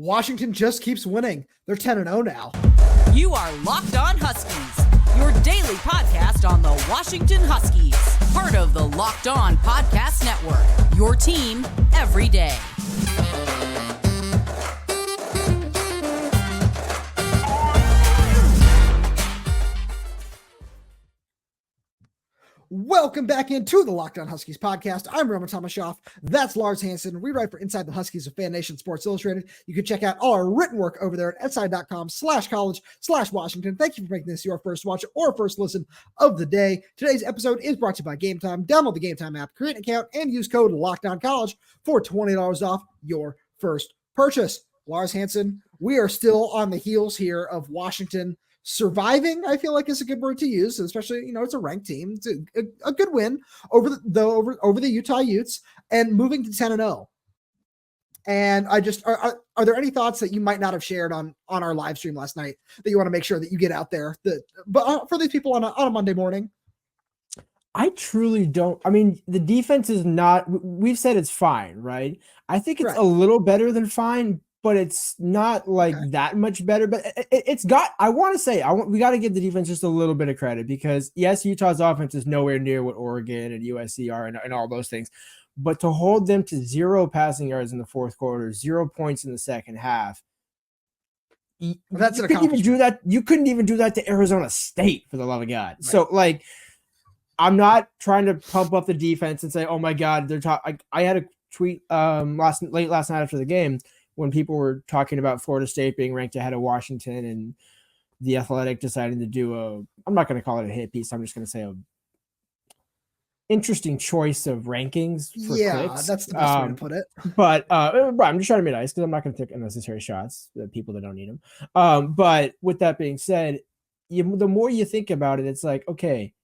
Washington just keeps winning. They're 10-0 now. You are Locked On Huskies, your daily podcast on the Washington Huskies. Part of the Locked On Podcast Network, your team every day. Welcome back into the Locked On Huskies podcast. I'm Tomashoff. That's Lars Hanson. We write for Inside the Huskies of Fan Nation Sports Illustrated. You can check out all our written work over there at si.com/college/Washington. Thank you for making this your first watch or first listen of the day. Today's episode is brought to you by Game Time. Download the Game Time app, create an account, and use code LOCKEDONCollege for $20 off your first purchase. Lars Hanson, we are still on the heels here of Washington surviving, I feel like is a good word to use, especially, it's a ranked team. It's a good win over the Utah Utes and moving to 10-0. And I just, are there any thoughts that you might not have shared on our live stream last night that you want to make sure that you get out there but for these people on a Monday morning? I truly don't. I mean, the defense is not, we've said it's fine, right? I think it's a little better than fine, but it's not that much better. But it's got, we got to give the defense just a little bit of credit because, yes, Utah's offense is nowhere near what Oregon and USC are and all those things. But to hold them to 0 passing yards in the fourth quarter, 0 points in the second half, that's an accomplishment. You couldn't even do that to Arizona State, for the love of God. Right. So, I'm not trying to pump up the defense and say, oh, my God, they're I had a tweet late last night after the game when people were talking about Florida State being ranked ahead of Washington and the Athletic deciding to do I'm not going to call it a hit piece. I'm just going to say a interesting choice of rankings for clicks. That's the best way to put it. But I'm just trying to be nice because I'm not going to take unnecessary shots at people that don't need them. But with that being said, the more you think about it, it's like, okay,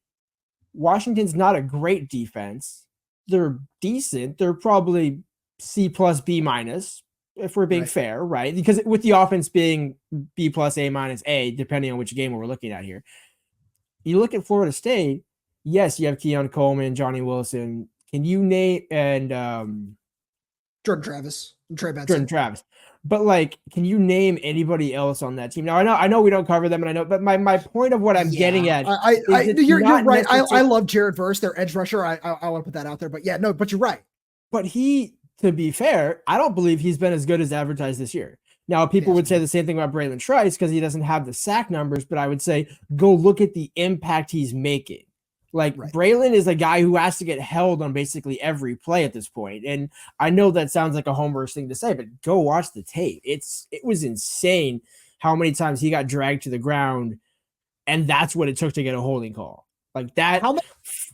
Washington's not a great defense. They're decent. They're probably C+, B-, if we're being fair, right? Because with the offense being B+, A-, A, depending on which game we're looking at here. You look at Florida State, yes, you have Keon Coleman, Johnny Wilson. Can you name, and Jordan Travis, and Trey Benson. Jordan Travis. But can you name anybody else on that team? Now I know we don't cover them, and I know, but my point of what I'm getting at, you're right. I love Jared Verse, their edge rusher. I want to put that out there, but you're right. But to be fair, I don't believe he's been as good as advertised this year. Now, people would say the same thing about Bralen Trice because he doesn't have the sack numbers, but I would say go look at the impact he's making. Bralen is a guy who has to get held on basically every play at this point. And I know that sounds like a homerish thing to say, but go watch the tape. It was insane how many times he got dragged to the ground, and that's what it took to get a holding call.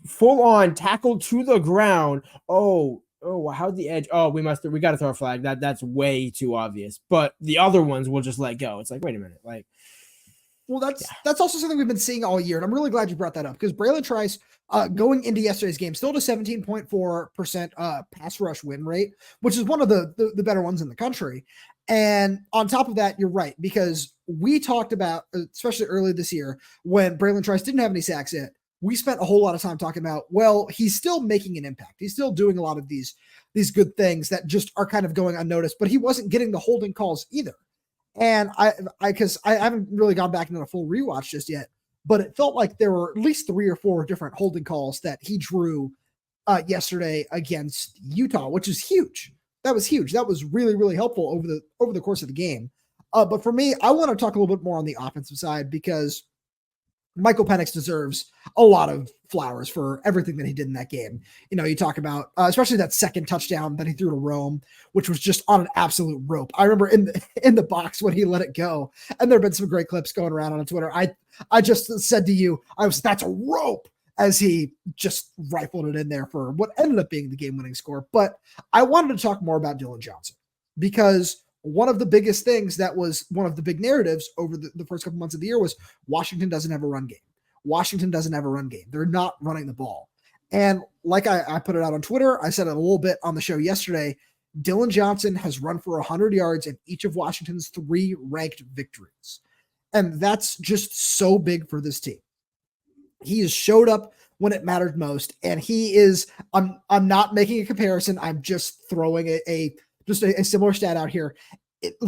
Full on tackled to the ground. How'd the edge? We got to throw a flag. That's way too obvious. But the other ones we'll just let go. It's like, wait a minute. That's also something we've been seeing all year. And I'm really glad you brought that up because Bralen Trice going into yesterday's game still to 17.4% pass rush win rate, which is one of the better ones in the country. And on top of that, you're right, because we talked about, especially early this year when Bralen Trice didn't have any sacks yet, we spent a whole lot of time talking about, well, he's still making an impact. He's still doing a lot of these good things that just are kind of going unnoticed, but he wasn't getting the holding calls either. And because I haven't really gone back into a full rewatch just yet, but it felt like there were at least 3 or 4 different holding calls that he drew yesterday against Utah, which is huge. That was huge. That was really, really helpful over the course of the game. But for me, I want to talk a little bit more on the offensive side because Michael Penix deserves a lot of flowers for everything that he did in that game. You talk about, especially that second touchdown that he threw to Rome, which was just on an absolute rope. I remember in the box when he let it go, and there have been some great clips going around on Twitter. I just said to you, that's a rope, as he just rifled it in there for what ended up being the game-winning score. But I wanted to talk more about Dillon Johnson because one of the biggest things that was one of the big narratives over the first couple months of the year was Washington doesn't have a run game. Washington doesn't have a run game. They're not running the ball. And like I put it out on Twitter, I said it a little bit on the show yesterday, Dillon Johnson has run for 100 yards in each of Washington's 3 ranked victories. And that's just so big for this team. He has showed up when it mattered most. And he is, I'm not making a comparison. I'm just throwing a similar stat out here.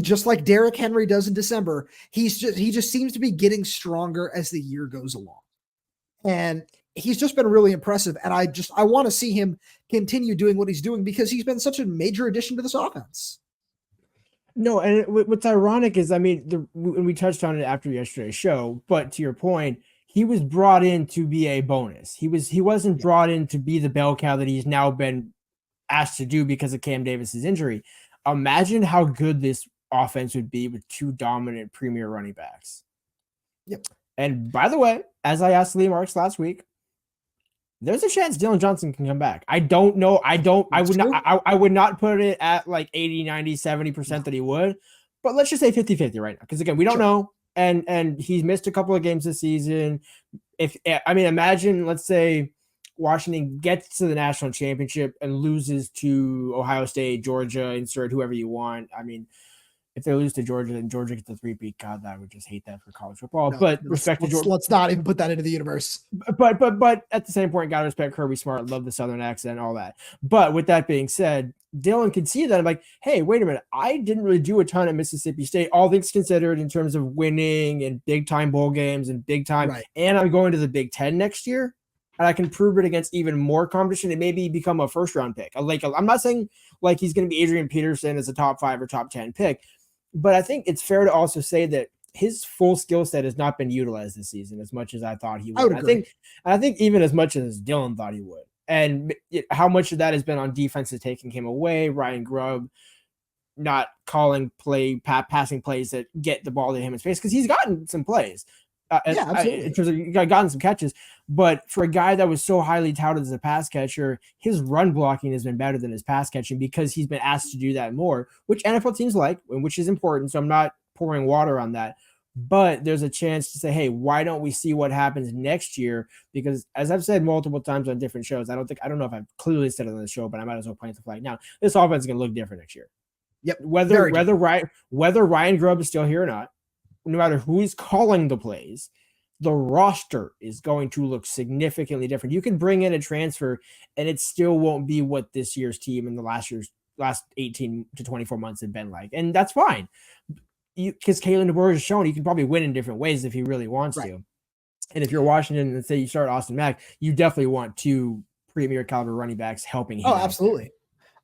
just like Derrick Henry does in December, he just seems to be getting stronger as the year goes along. And he's just been really impressive. And I want to see him continue doing what he's doing because he's been such a major addition to this offense. No, and what's ironic is, I mean, we touched on it after yesterday's show, but to your point, he was brought in to be a bonus. He wasn't brought in to be the bell cow that he's now been asked to do because of Cam Davis's injury. Imagine how good this offense would be with two dominant premier running backs. Yep. And by the way, as I asked Lee Marks last week, there's a chance Dillon Johnson can come back. I don't know. I would not put it at like 80, 90, 70% that he would, but let's just say 50-50 right now. Because again, we don't know. And he's missed a couple of games this season. Imagine, let's say Washington gets to the national championship and loses to Ohio State, Georgia, insert whoever you want. I mean, if they lose to Georgia and Georgia gets the 3-peat, God, I would just hate that for college football. No, but respect to Georgia. Let's not even put that into the universe. But at the same point, gotta respect Kirby Smart, love the Southern accent, all that. But with that being said, Dillon can see that. I'm like, hey, wait a minute. I didn't really do a ton at Mississippi State, all things considered, in terms of winning and big time bowl games and big time. Right. And I'm going to the Big Ten next year. And I can prove it against even more competition and maybe become a first round pick. Like, I'm not saying like he's going to be Adrian Peterson as a top 5 or top 10 pick. But I think it's fair to also say that his full skill set has not been utilized this season as much as I thought he would. I think even as much as Dillon thought he would. And how much of that has been on defenses taking him away, Ryan Grubb not calling passing plays that get the ball to him in space, because he's gotten some plays. In terms of gotten some catches, but for a guy that was so highly touted as a pass catcher, his run blocking has been better than his pass catching because he's been asked to do that more, which NFL teams like, and which is important. So I'm not pouring water on that, but there's a chance to say, hey, why don't we see what happens next year? Because as I've said multiple times on different shows, I don't know if I've clearly said it on the show, but I might as well plant the flag now. This offense is going to look different next year. Yep. Whether Ryan Grubb is still here or not, no matter who's calling the plays, the roster is going to look significantly different. You can bring in a transfer and it still won't be what this year's team and the last 18 to 24 months have been like. And that's fine. Because Kalen DeBoer has shown he can probably win in different ways if he really wants to. And if you're Washington and say you start Austin Mack, you definitely want two premier caliber running backs helping him. Oh, absolutely.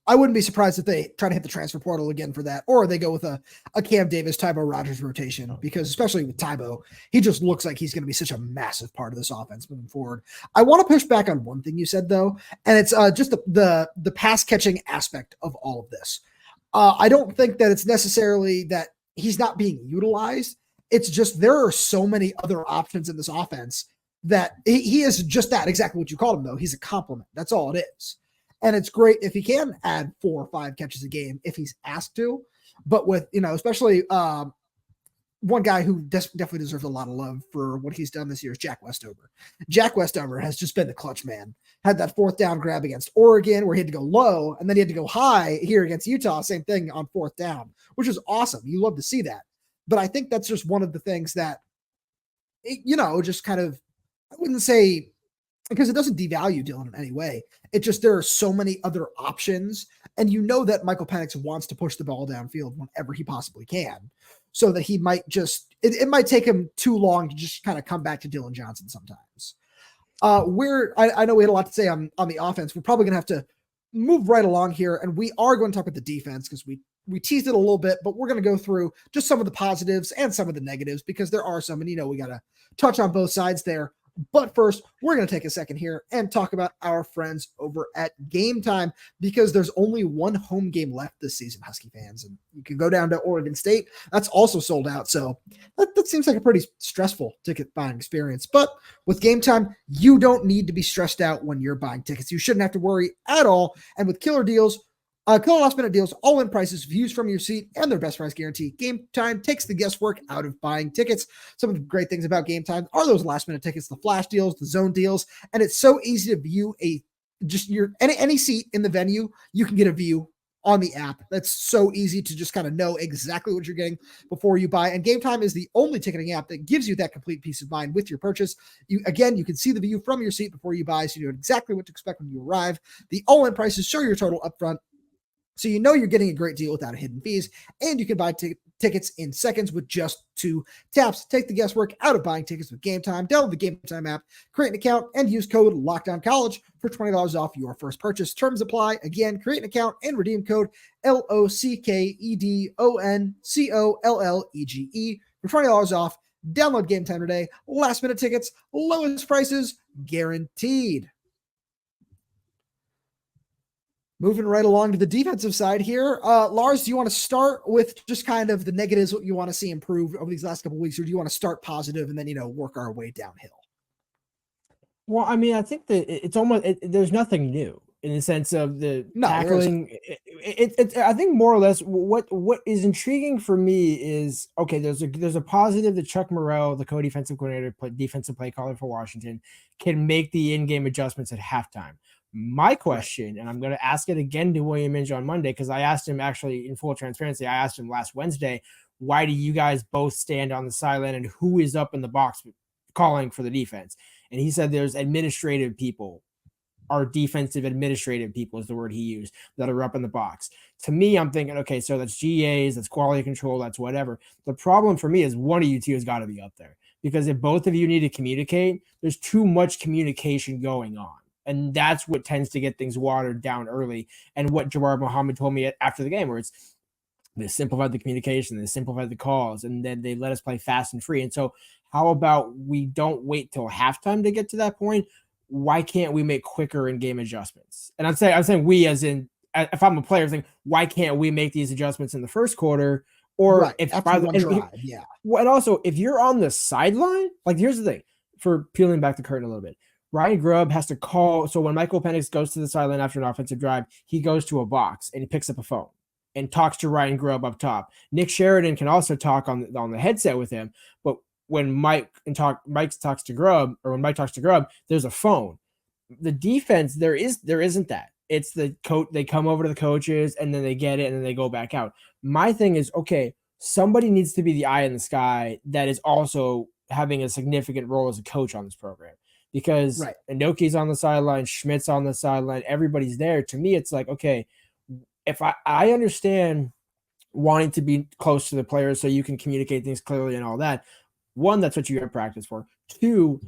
I wouldn't be surprised if they try to hit the transfer portal again for that, or they go with a Cam Davis, Tybo Rogers rotation, because especially with Tybo, he just looks like he's going to be such a massive part of this offense moving forward. I want to push back on one thing you said, though, and it's just the pass catching aspect of all of this. I don't think that it's necessarily that he's not being utilized. It's just there are so many other options in this offense that he is just that, exactly what you called him, though. He's a complement. That's all it is. And it's great if he can add 4 or 5 catches a game if he's asked to. But with, especially one guy who definitely deserves a lot of love for what he's done this year is Jack Westover. Jack Westover has just been the clutch man. Had that 4th down grab against Oregon where he had to go low, and then he had to go high here against Utah. Same thing on 4th down, which is awesome. You love to see that. But I think that's just one of the things that, just kind of, I wouldn't say, because it doesn't devalue Dillon in any way. It just, there are so many other options. And that Michael Penix wants to push the ball downfield whenever he possibly can. So that he might just, it might take him too long to just kind of come back to Dillon Johnson sometimes. I know we had a lot to say on the offense. We're probably going to have to move right along here. And we are going to talk about the defense because we teased it a little bit, but we're going to go through just some of the positives and some of the negatives because there are some, and we got to touch on both sides there. But first, we're going to take a second here and talk about our friends over at Game Time because there's only one home game left this season, Husky fans, and you can go down to Oregon State. That's also sold out, so that seems like a pretty stressful ticket buying experience. But with Game Time, you don't need to be stressed out when you're buying tickets. You shouldn't have to worry at all, and with killer deals, killer last-minute deals, all-in prices, views from your seat, and their best price guarantee, Game Time takes the guesswork out of buying tickets. Some of the great things about Game Time are those last-minute tickets, the flash deals, the zone deals, and it's so easy to view any seat in the venue. You can get a view on the app. That's so easy to just kind of know exactly what you're getting before you buy. And Game Time is the only ticketing app that gives you that complete peace of mind with your purchase. You can see the view from your seat before you buy, so you know exactly what to expect when you arrive. The all-in prices show your total upfront, So you know you're getting a great deal without hidden fees, and you can buy tickets in seconds with just 2 taps. Take the guesswork out of buying tickets with Game Time. Download the Game Time app, create an account, and use code LOCKDOWNCollege for $20 off your first purchase. Terms apply. Again, create an account and redeem code LOCKEDONCOLLEGE for $20 off. Download Game Time today. Last minute tickets, lowest prices guaranteed. Moving right along to the defensive side here. Lars, do you want to start with just kind of the negatives, what you want to see improve over these last couple of weeks, or do you want to start positive and then, work our way downhill? Well, I mean, I think that it's almost, there's nothing new in the sense of the tackling. I think more or less what is intriguing for me is, okay, there's a positive that Chuck Morell, the co-defensive coordinator, defensive play caller for Washington, can make the in-game adjustments at halftime. My question, and I'm going to ask it again to William Inge on Monday, because I asked him, actually, in full transparency, I asked him last Wednesday, why do you guys both stand on the sideline and who is up in the box calling for the defense? And he said there's administrative people, our defensive administrative people is the word he used, that are up in the box. To me, I'm thinking, okay, so that's GAs, that's quality control, that's whatever. The problem for me is one of you two has got to be up there, because if both of you need to communicate, there's too much communication going on. And that's what tends to get things watered down early. And what Jawar Muhammad told me after the game, where they simplified the communication, they simplified the calls, and then they let us play fast and free. And so how about we don't wait till halftime to get to that point? Why can't we make quicker in-game adjustments? And I'm saying we, as in, if I'm a player, I'm saying, why can't we make these adjustments in the first quarter? Or right, if by the drive, yeah. Well, and also, if you're on the sideline, like, here's the thing, for peeling back the curtain a little bit. Ryan Grubb has to call. So when Michael Penix goes to the sideline after an offensive drive, he goes to a box and he picks up a phone and talks to Ryan Grubb up top. Nick Sheridan can also talk on the headset with him. But when Mike talks to Grubb, there's a phone. The defense, there isn't that. It's the coach. They come over to the coaches and then they get it and then they go back out. My thing is, okay, somebody needs to be the eye in the sky that is also having a significant role as a coach on this program. Because right. Inoki's on the sideline, Schmidt's on the sideline, everybody's there. To me, it's like, okay, if I understand wanting to be close to the players so you can communicate things clearly and all that. One, that's what you have practice for. Two,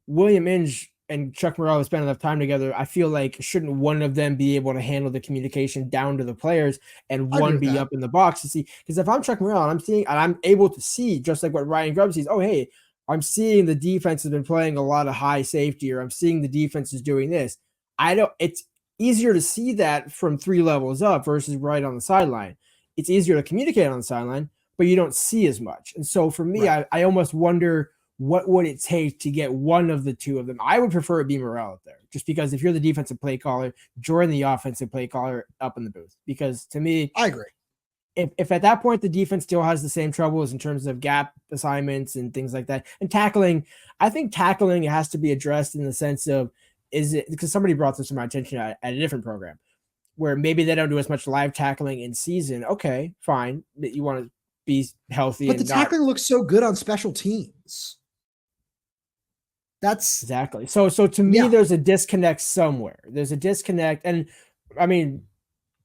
William Inge and Chuck Morell have spent enough time together. I feel like shouldn't one of them be able to handle the communication down to the players and one be up in the box to see? Because if I'm Chuck Morell and I'm able to see, just like what Ryan Grubb sees, oh, hey, I'm seeing the defense has been playing a lot of high safety, or I'm seeing the defense is doing this. It's easier to see that from 3 levels up versus right on the sideline. It's easier to communicate on the sideline, but you don't see as much. And so for me, right. I almost wonder, what would it take to get one of the two of them? I would prefer it be Morell up there, just because if you're the defensive play caller, join the offensive play caller up in the booth. Because to me, I agree. If at that point the defense still has the same troubles in terms of gap assignments and things like that, and tackling, I think tackling has to be addressed in the sense of, is it, because somebody brought this to my attention at a different program where maybe they don't do as much live tackling in season. Okay, fine, that you want to be healthy, but the tackling looks so good on special teams. That's exactly. So to me, there's a disconnect somewhere. There's a disconnect, and I mean,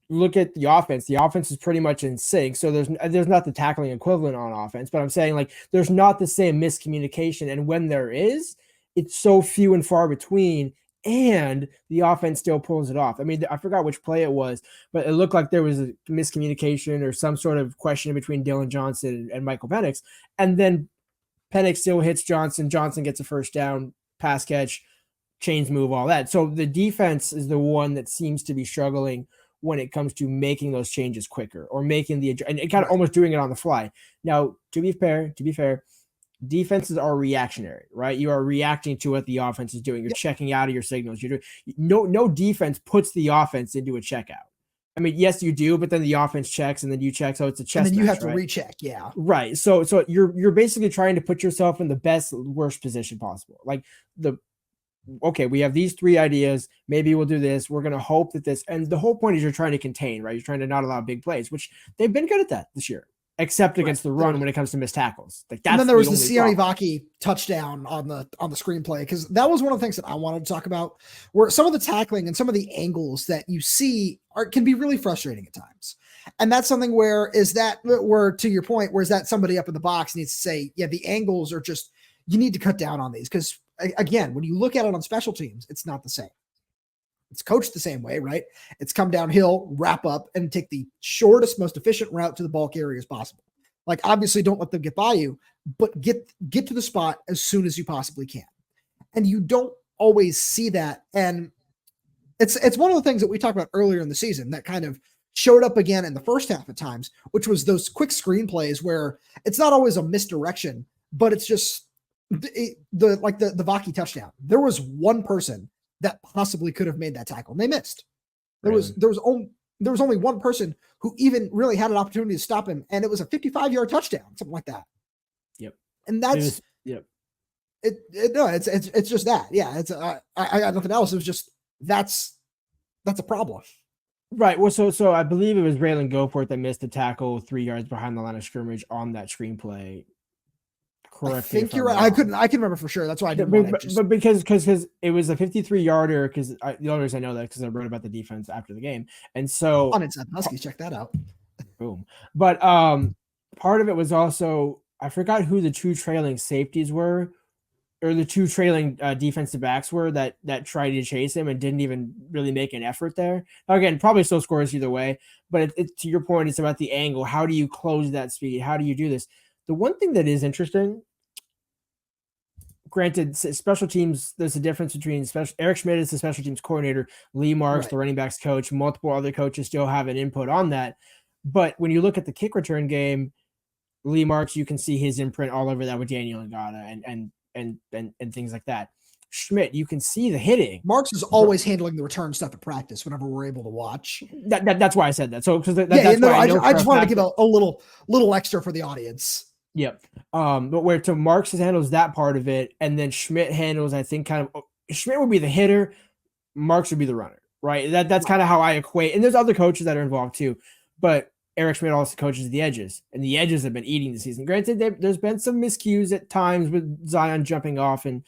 look at the offense. The offense is pretty much in sync. So there's not the tackling equivalent on offense, but I'm saying, like, there's not the same miscommunication. And when there is, it's so few and far between, and the offense still pulls it off. I mean, I forgot which play it was, but it looked like there was a miscommunication or some sort of question between Dillon Johnson and Michael Penix. And then Penix still hits Johnson. Johnson gets a first down, pass catch, chains move, all that. So the defense is the one that seems to be struggling when it comes to making those changes quicker, or making and kind of almost doing it on the fly. Now, to be fair, defenses are reactionary, right? You are reacting to what the offense is doing. You're checking out of your signals. You're doing no defense puts the offense into a checkout. I mean, yes, you do, but then the offense checks and then you check. So it's a chess. And then you have to recheck. Yeah. Right. So you're basically trying to put yourself in the worst position possible. Like okay, we have these 3 ideas. Maybe we'll do this. We're going to hope that this, and the whole point is you're trying to contain, right? You're trying to not allow big plays, which they've been good at that this year. except against the run when it comes to missed tackles. Like that's and then there was the Sione Vaki touchdown on the screenplay, because that was one of the things that I wanted to talk about, where some of the tackling and some of the angles that you see can be really frustrating at times. And that's something where to your point, where is that somebody up in the box needs to say, yeah, the angles are just, you need to cut down on these. Because again, when you look at it on special teams, it's not the same. It's coached the same way, right? It's come downhill, wrap up, and take the shortest, most efficient route to the ball carrier as possible. Like, obviously, don't let them get by you, but get to the spot as soon as you possibly can. And you don't always see that. And it's one of the things that we talked about earlier in the season that kind of showed up again in the first half at times, which was those quick screenplays where it's not always a misdirection, but it's just the Vaki touchdown. There was one person that possibly could have made that tackle, and they missed. There was only one person who even really had an opportunity to stop him, and it was a 55-yard touchdown, something like that. Yep. And that's it's just that. Yeah, it's I got nothing else. It was just that's a problem. Right. Well, so I believe it was Raylan Goforth that missed the tackle 3 yards behind the line of scrimmage on that screenplay. Correct. I think you're right. I can remember for sure. That's why I didn't. But because it was a 53-yarder. Because the only reason I know that because I wrote about the defense after the game, and so on Inside Huskies, check that out. Boom. But part of it was also, I forgot who the two trailing safeties were, or the two trailing defensive backs were that tried to chase him and didn't even really make an effort there. Now, again, probably still scores either way, but it, to your point, it's about the angle. How do you close that speed? How do you do this? The one thing that is interesting, granted, special teams, there's a difference between Eric Schmidt is the special teams coordinator, Lee Marks, the running backs coach, multiple other coaches still have an input on that. But when you look at the kick return game, Lee Marks, you can see his imprint all over that with Daniel Ngata and things like that. Schmidt, you can see the hitting. Marks is always handling the return stuff at practice whenever we're able to watch. That's why I said that. So because I just wanted to give a little extra for the audience. Yep. But where to Marks handles that part of it, and then Schmidt handles, I think, Schmidt would be the hitter, Marks would be the runner, right? That's kind of how I equate. And there's other coaches that are involved too, but Eric Schmidt also coaches the edges, and the edges have been eating the season. Granted, there's been some miscues at times with Zion jumping off and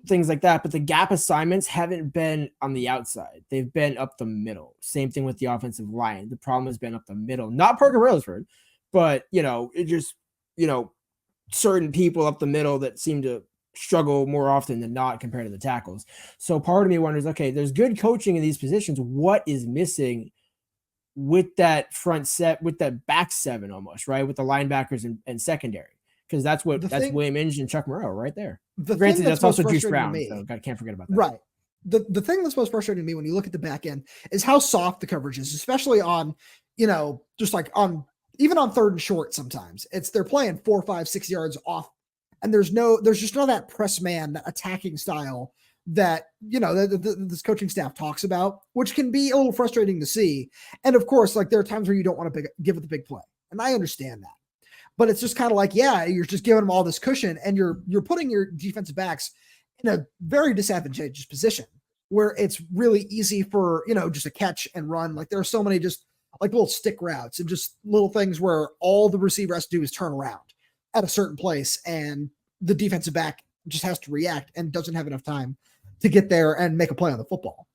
things like that, but the gap assignments haven't been on the outside. They've been up the middle. Same thing with the offensive line. The problem has been up the middle, not Parker Railsford, but it just, certain people up the middle that seem to struggle more often than not compared to the tackles. So part of me wonders, okay, there's good coaching in these positions. What is missing with that front set, with that back seven almost, right? With the linebackers and secondary, because that's William Inge and Chuck Morell right there. Granted, that's also Juice Brown, so I can't forget about that. Right. The thing that's most frustrating to me when you look at the back end is how soft the coverage is, especially on, just like even on third and short. Sometimes they're playing 4, 5, 6 yards off, and there's just not that press man, that attacking style that this coaching staff talks about, which can be a little frustrating to see. And of course, like, there are times where you don't want to give it the big play, and I understand that, but it's just kind of like, you're just giving them all this cushion, and you're putting your defensive backs in a very disadvantageous position where it's really easy for just a catch and run. Like, there are so many just like little stick routes and just little things where all the receiver has to do is turn around at a certain place, and the defensive back just has to react and doesn't have enough time to get there and make a play on the football,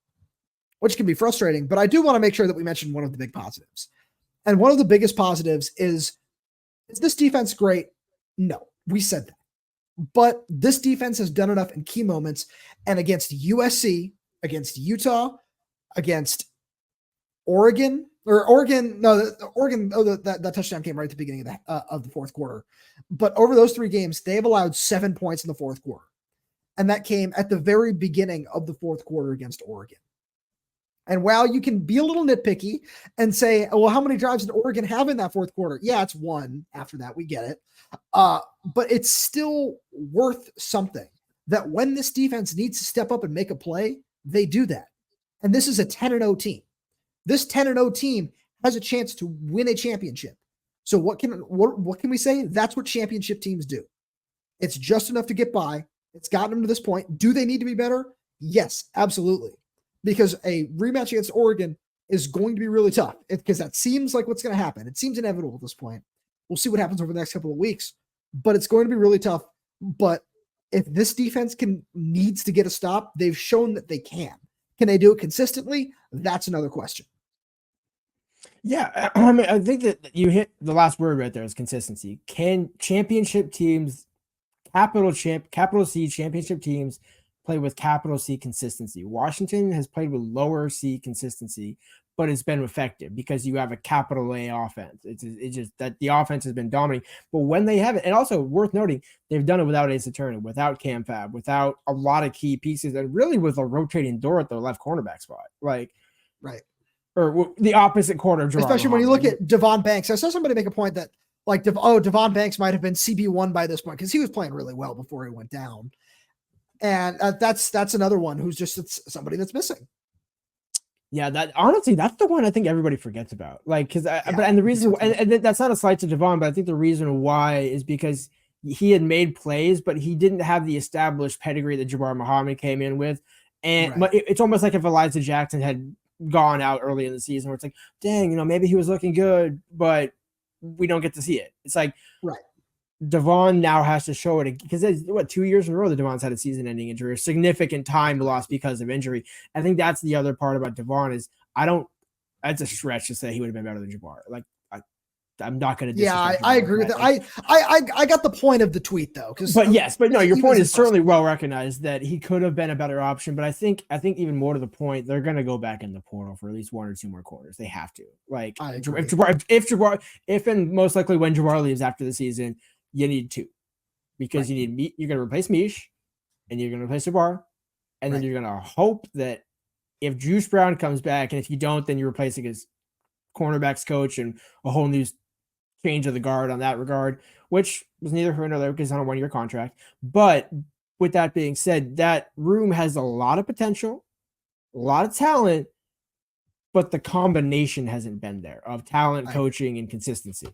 which can be frustrating. But I do want to make sure that we mention one of the big positives. And one of the biggest positives is this defense great? No, we said that. But this defense has done enough in key moments, and against USC, against Utah, against Oregon, that touchdown came right at the beginning of the fourth quarter. But over those 3 games, they have allowed 7 points in the fourth quarter. And that came at the very beginning of the fourth quarter against Oregon. And while you can be a little nitpicky and say, well, how many drives did Oregon have in that fourth quarter? Yeah, it's 1 after that. We get it. But it's still worth something that when this defense needs to step up and make a play, they do that. And this is a 10-0 team. This 10-0 team has a chance to win a championship. So what can we say? That's what championship teams do. It's just enough to get by. It's gotten them to this point. Do they need to be better? Yes, absolutely. Because a rematch against Oregon is going to be really tough, because that seems like what's going to happen. It seems inevitable at this point. We'll see what happens over the next couple of weeks, but it's going to be really tough. But if this defense needs to get a stop, they've shown that they can. Can they do it consistently? That's another question. Yeah, I mean, I think that you hit the last word right there is consistency. Can championship teams, capital C championship teams play with capital C consistency? Washington has played with lower C consistency, but it's been effective because you have a capital A offense. It's just that the offense has been dominating. But when they have it, and also worth noting, they've done it without Asa Turner, without Cam Fab, without a lot of key pieces, and really with a rotating door at the left cornerback spot. Like, right. Or the opposite corner. Especially when you look at Devon Banks. I saw somebody make a point that like, Devon Banks might have been CB1 by this point because he was playing really well before he went down. And that's another one who's just somebody that's missing. Yeah, that honestly, that's the one I think everybody forgets about. Like, because the reason, and that's not a slight to Devon, but I think the reason why is because he had made plays, but he didn't have the established pedigree that Jabbar Muhammad came in with. And it's almost like if Elijah Jackson had gone out early in the season where it's like, dang, maybe he was looking good, but we don't get to see it. It's like, Devon now has to show it because it's 2 years in a row that Devon's had a season-ending injury, a significant time lost because of injury. I think that's the other part about Devon is that's a stretch to say he would have been better than Jabbar. Like I'm not going to. Yeah, I agree with that. I got the point of the tweet though. But your point is certainly well recognized that he could have been a better option. But I think even more to the point, they're going to go back in the portal for at least one or two more quarters. They have to. Like if and most likely when Jabbar leaves after the season, you need two, because you're going to replace Mish, and you're going to replace Jabbar, and then you're going to hope that if Juice Brown comes back, and if you don't, then you're replacing his cornerbacks coach and a whole new change of the guard on that regard, which was neither here nor there because it's on a 1-year contract. But with that being said, that room has a lot of potential, a lot of talent, but the combination hasn't been there of talent, coaching, and consistency.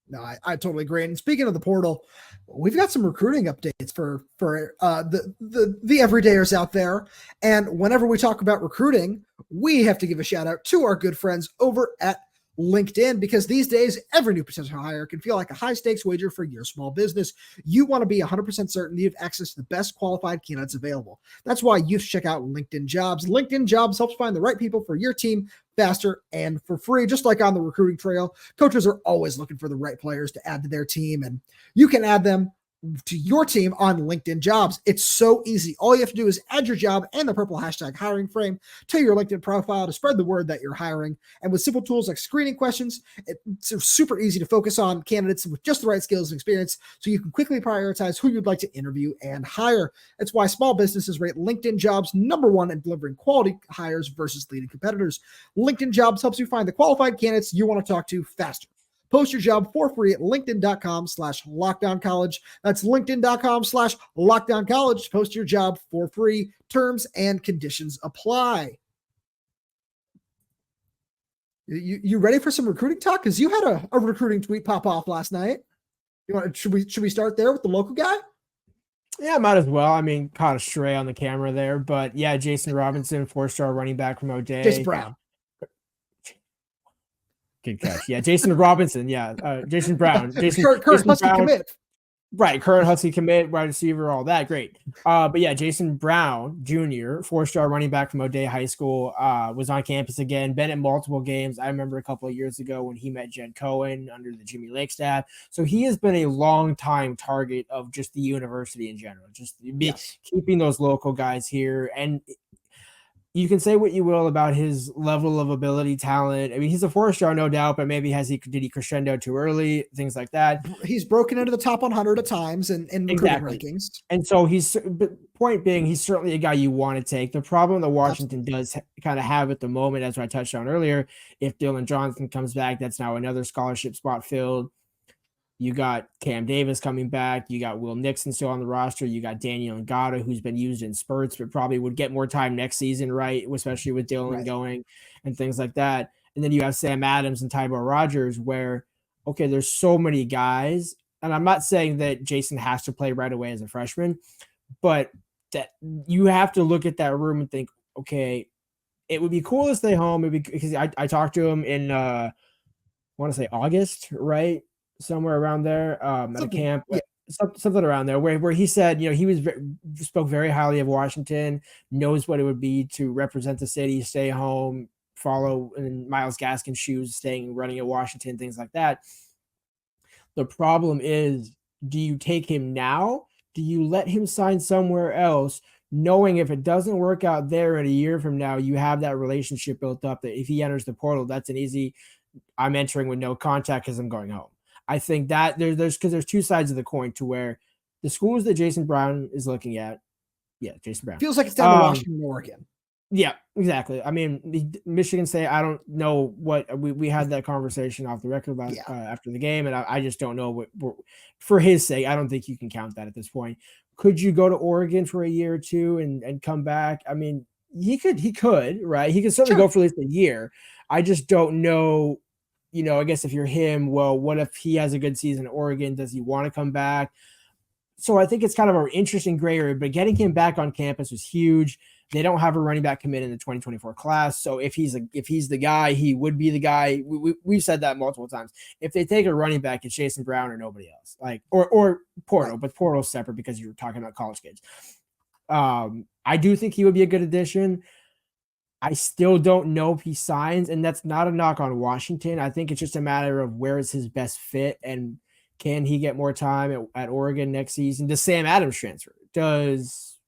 No, I totally agree. And speaking of the portal, we've got some recruiting updates for the everydayers out there. And whenever we talk about recruiting, we have to give a shout out to our good friends over at LinkedIn, because these days every new potential hire can feel like a high stakes wager for your small business. You want to be 100% certain you have access to the best qualified candidates available. That's why you should check out LinkedIn Jobs. LinkedIn Jobs helps find the right people for your team faster and for free. Just like on the recruiting trail, coaches are always looking for the right players to add to their team, and you can add them to your team on LinkedIn Jobs. It's so easy. All you have to do is add your job and the purple hashtag hiring frame to your LinkedIn profile to spread the word that you're hiring. And with simple tools like screening questions, it's super easy to focus on candidates with just the right skills and experience so you can quickly prioritize who you'd like to interview and hire. That's why small businesses rate LinkedIn Jobs #1 in delivering quality hires versus leading competitors. LinkedIn Jobs helps you find the qualified candidates you want to talk to faster. Post your job for free at linkedin.com/lockdowncollege. That's linkedin.com/lockdowncollege. Post your job for free. Terms and conditions apply. You ready for some recruiting talk? Because you had a recruiting tweet pop off last night. Should we start there with the local guy? Yeah, might as well. I mean, caught a stray on the camera there, but yeah, Jason Robinson, 4-star running back from O'Day. Jason Brown. Good catch. Yeah, Jason Robinson. Yeah, Jason Brown. Current Jason Husky Brown, commit. Right, current Husky commit, wide receiver, all that. Great. But yeah, Jason Brown Jr., 4-star running back from O'Day High School, was on campus again, been at multiple games. I remember a couple of years ago when he met Jed Cohen under the Jimmy Lake staff. So he has been a long-time target of just the university in general, just keeping those local guys here. And you can say what you will about his level of ability, talent. I mean, he's a 4-star, no doubt, but maybe did he crescendo too early? Things like that. He's broken into the top 100 at times in recruiting rankings. And so point being, he's certainly a guy you want to take. The problem that Washington does kind of have at the moment, as I touched on earlier, if Dillon Johnson comes back, that's now another scholarship spot filled. You got Cam Davis coming back. You got Will Nixon still on the roster. You got Daniel Ngata, who's been used in spurts, but probably would get more time next season, right? Especially with Dillon going and things like that. And then you have Sam Adams and Tybor Rogers where, okay, there's so many guys. And I'm not saying that Jason has to play right away as a freshman, but that you have to look at that room and think, okay, it would be cool to stay home. Because I talked to him in, I want to say August, right? somewhere around there at a camp. Yeah. Something around there where he said, he spoke very highly of Washington, knows what it would be to represent the city, stay home, follow in Myles Gaskin's shoes, running at Washington, things like that. The problem is, do you take him now? Do you let him sign somewhere else, knowing if it doesn't work out there in a year from now, you have that relationship built up that if he enters the portal, that's an easy, I'm entering with no contact because I'm going home. I think that there's two sides of the coin to where the schools that Jason Brown is looking at. Yeah, Jason Brown. Feels like it's down to Washington and Oregon. Yeah, exactly. I mean, Michigan State, I don't know what we had that conversation off the record after the game, and I just don't know what for his sake, I don't think you can count that at this point. Could you go to Oregon for a year or two and come back? I mean, he could, right? He could certainly go for at least a year. I just don't know. I guess if you're him, well, what if he has a good season at Oregon? Does he want to come back? So I think it's kind of an interesting gray area, but getting him back on campus was huge. They don't have a running back commit in the 2024 class. So if he's the guy, he would be the guy. We've said that multiple times. If they take a running back, it's Jason Brown or nobody else, or Portal, but Portal's separate because you're talking about college kids. I do think he would be a good addition. I still don't know if he signs, and that's not a knock on Washington. I think it's just a matter of where is his best fit and can he get more time at Oregon next season? Does Sam Adams transfer? There's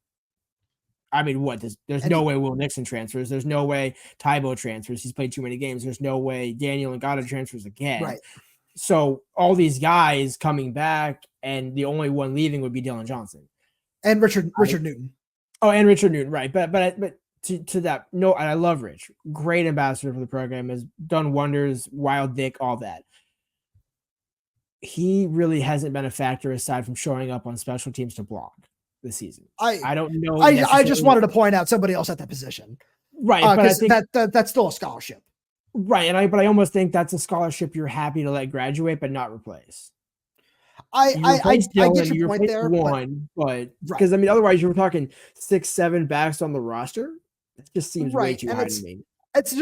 no way Will Nixon transfers. There's no way Tybo transfers. He's played too many games. There's no way Daniel Ngata transfers again. Right. So all these guys coming back, and the only one leaving would be Dillon Johnson. And Richard Newton. Oh, and Richard Newton, right. But to that, no, I love Rich. Great ambassador for the program, has done wonders, wild dick, all that. He really hasn't been a factor aside from showing up on special teams to block this season. I don't know. I just wanted to point out somebody else at that position. Right. But I think that's still a scholarship. Right. But I almost think that's a scholarship you're happy to let graduate, but not replace. I get your point there. But because otherwise you were talking 6-7 backs on the roster. It just seems way too high to me. It's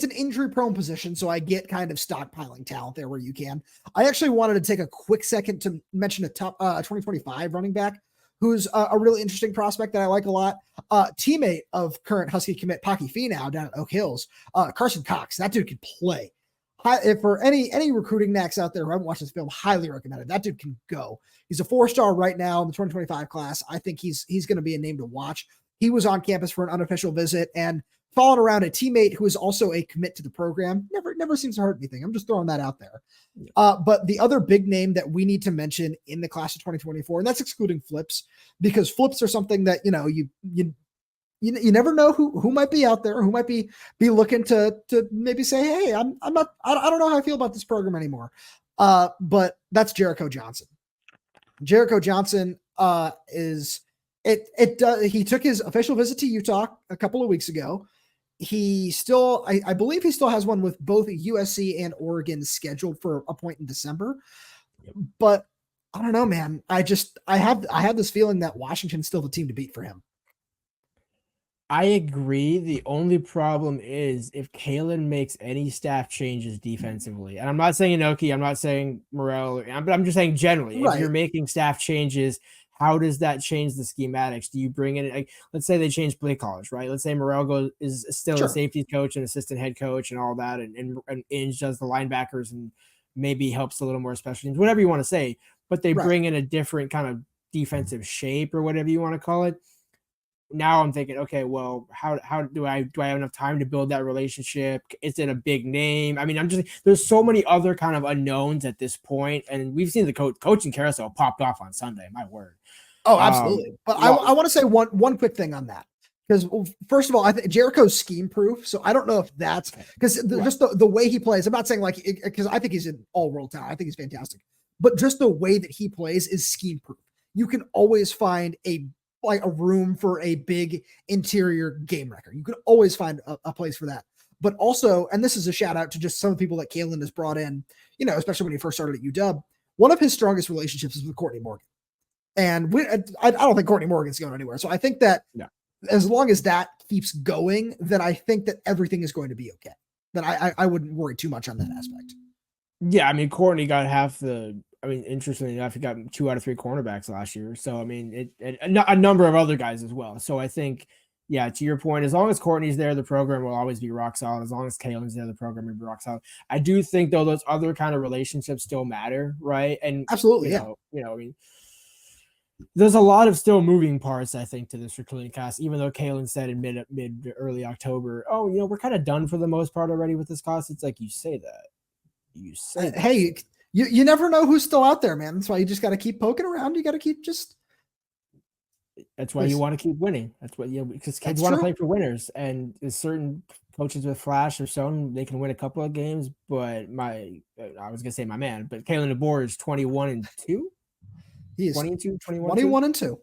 an injury prone position, so I get kind of stockpiling talent there where you can. I actually wanted to take a quick second to mention a top 2025 running back who's a really interesting prospect that I like a lot. Teammate of current Husky commit Pocky Finau down at Oak Hills, Carson Cox. That dude can play. If for any recruiting necks out there who haven't watched this film, highly recommended. That dude can go. He's a 4-star right now in the 2025 class. I think he's going to be a name to watch. He was on campus for an unofficial visit and following around a teammate who is also a commit to the program. Never seems to hurt anything. I'm just throwing that out there. But the other big name that we need to mention in the class of 2024, and that's excluding flips, because flips are something that, you never know who might be out there, who might be looking to maybe say, hey, I don't know how I feel about this program anymore. But that's Jericho Johnson. Jericho Johnson he took his official visit to Utah a couple of weeks ago. He still, I believe he still has one with both USC and Oregon scheduled for a point in December. But I don't know, man. I have this feeling that Washington's still the team to beat for him. I agree. The only problem is if Kalen makes any staff changes defensively, and I'm not saying Inoki, I'm not saying Morell, but I'm just saying generally, if you're making staff changes, how does that change the schematics? Do you bring in, let's say they change play college, right? Let's say Morell is still a safety coach and assistant head coach and all that, and Inge does the linebackers and maybe helps a little more special teams, whatever you want to say, but they bring in a different kind of defensive shape or whatever you want to call it. Now I'm thinking, okay, well, how do I have enough time to build that relationship? Is it a big name? I mean, there's so many other kind of unknowns at this point, and we've seen the coaching carousel popped off on Sunday. My word. Oh, absolutely. But I want to say one quick thing on that, because first of all, I think Jericho's scheme proof. So I don't know if that's because just the way he plays. I'm not saying because I think he's an all-world talent. I think he's fantastic, but just the way that he plays is scheme proof. You can always find a room for a big interior game wrecker. You can always find a place for that. But also, and this is a shout out to just some of the people that Kalen has brought in, especially when he first started at UW, one of his strongest relationships is with Courtney Morgan. And I don't think Courtney Morgan's going anywhere. So I think that as long as that keeps going, then I think that everything is going to be okay. Then I wouldn't worry too much on that aspect. Yeah, I mean, Courtney got interestingly enough, he got 2 out of 3 cornerbacks last year. So, I mean, a number of other guys as well. So, I think, yeah, to your point, as long as Courtney's there, the program will always be rock solid. As long as Kalen's there, the program will be rock solid. I do think, though, those other kind of relationships still matter, right? And absolutely, I mean, there's a lot of still moving parts, I think, to this recruiting class, even though Kalen said in early October, oh, we're kind of done for the most part already with this class. It's like, you say that. Hey, you never know who's still out there, man. That's why you just got to keep poking around. You got to keep That's why you want to keep winning. That's what because kids want to play for winners, and certain coaches with flash or shown they can win a couple of games. But I was gonna say my man, but Kalen DeBoer is 21-2. He is 21-2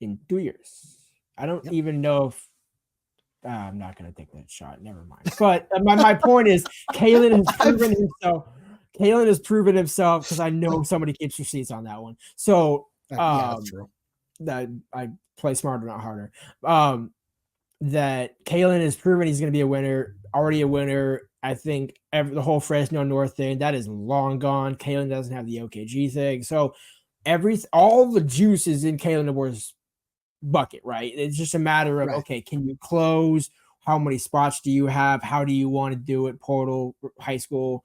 in 2 years. I don't even know if I'm not going to take that shot. Never mind. But my point is, Kalen has proven himself. Kalen has proven himself because I know somebody keeps receipts on that one. So that's true. That I play smarter, not harder. That Kalen has proven he's going to be a winner. Already a winner. I think the whole Fresno North thing that is long gone. Kalen doesn't have the OKG thing, so all the juice is in Kalen DeBoer's bucket, right? It's just a matter of okay, can you close? How many spots do you have? How do you want to do it? Portal, high school.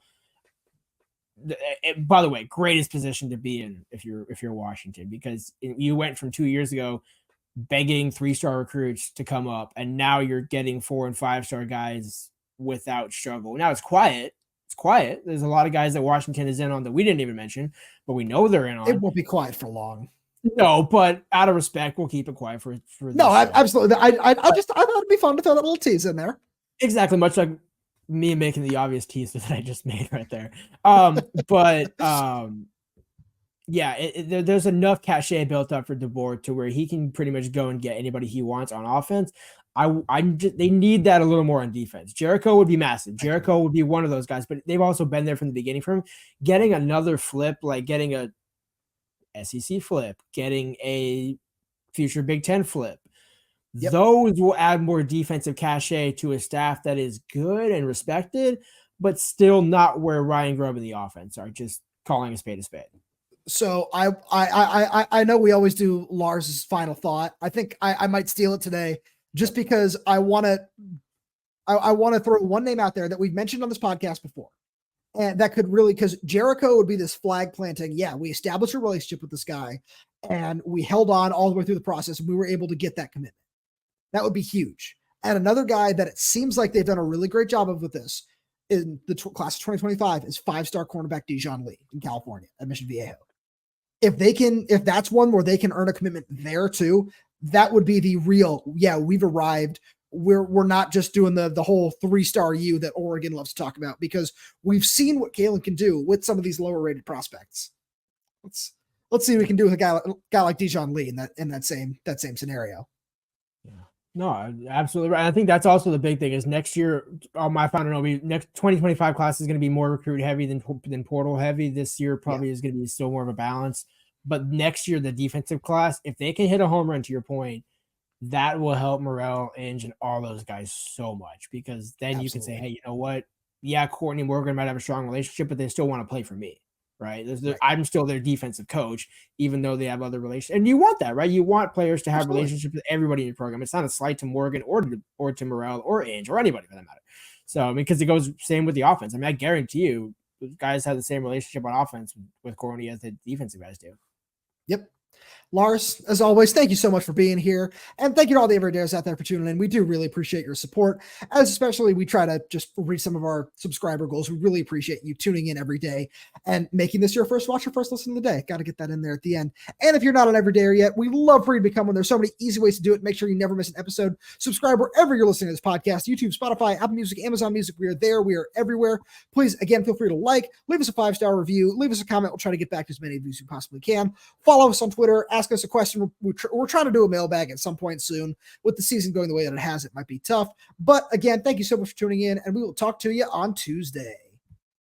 By the way, greatest position to be in if you're Washington, because you went from 2 years ago begging 3-star recruits to come up, and now you're getting 4- and 5-star guys without struggle. Now it's quiet. It's quiet. There's a lot of guys that Washington is in on that we didn't even mention, but we know they're in on. It won't be quiet for long. No, but out of respect, we'll keep it quiet for no, absolutely. I thought it'd be fun to throw that little tease in there. Exactly, much like me making the obvious tease that I just made right there. Yeah, there's enough cachet built up for DeBoer to where he can pretty much go and get anybody he wants on offense. They need that a little more on defense. Jericho would be massive. Jericho would be one of those guys, but they've also been there from the beginning. From getting another flip, like getting a SEC flip, getting a future Big Ten flip. Yep. Those will add more defensive cachet to a staff that is good and respected, but still not where Ryan Grubb and the offense are, just calling a spade a spade. So I know we always do Lars's final thought. I think I might steal it today just because I want to throw one name out there that we've mentioned on this podcast before. And that could really, because Jericho would be this flag planting. Yeah, we established a relationship with this guy and we held on all the way through the process and we were able to get that commitment. That would be huge. And another guy that it seems like they've done a really great job of with this in the class of 2025 is 5-star cornerback Dijon Lee in California at Mission Viejo. If that's one where they can earn a commitment there too, that would be the real, yeah, we've arrived. We're not just doing the whole 3-star U that Oregon loves to talk about, because we've seen what Kalen can do with some of these lower rated prospects. Let's see what we can do with a guy like Dijon Lee in that same scenario. Yeah. No, absolutely right. I think that's also the big thing is next year, my final next 2025 class is going to be more recruit heavy than portal heavy. This year probably is going to be still more of a balance. But next year, the defensive class, if they can hit a home run, to your point, that will help Morell, Inge, and all those guys so much, because then you can say, hey, you know what? Yeah, Courtney and Morgan might have a strong relationship, but they still want to play for me, right? I'm still their defensive coach, even though they have other relations. And you want that, right? You want players to have relationships with everybody in your program. It's not a slight to Morgan or to Morell or Inge or anybody for that matter. So, I mean, because it goes same with the offense. I mean, I guarantee you, guys have the same relationship on offense with Courtney as the defensive guys do. Yep. Lars, as always, thank you so much for being here. And thank you to all the everydayers out there for tuning in. We do really appreciate your support, as especially we try to just reach some of our subscriber goals. We really appreciate you tuning in every day and making this your first watch or first listen of the day. Got to get that in there at the end. And if you're not an everydayer yet, we love for you to become one. There's so many easy ways to do it. Make sure you never miss an episode. Subscribe wherever you're listening to this podcast, YouTube, Spotify, Apple Music, Amazon Music. We are there. We are everywhere. Please, again, feel free to leave us a 5-star review, leave us a comment. We'll try to get back to as many of you as we possibly can. Follow us on Twitter. Ask us a question. We're trying to do a mailbag at some point soon. With the season going the way that it has, it might be tough. But again, thank you so much for tuning in, and we will talk to you on Tuesday.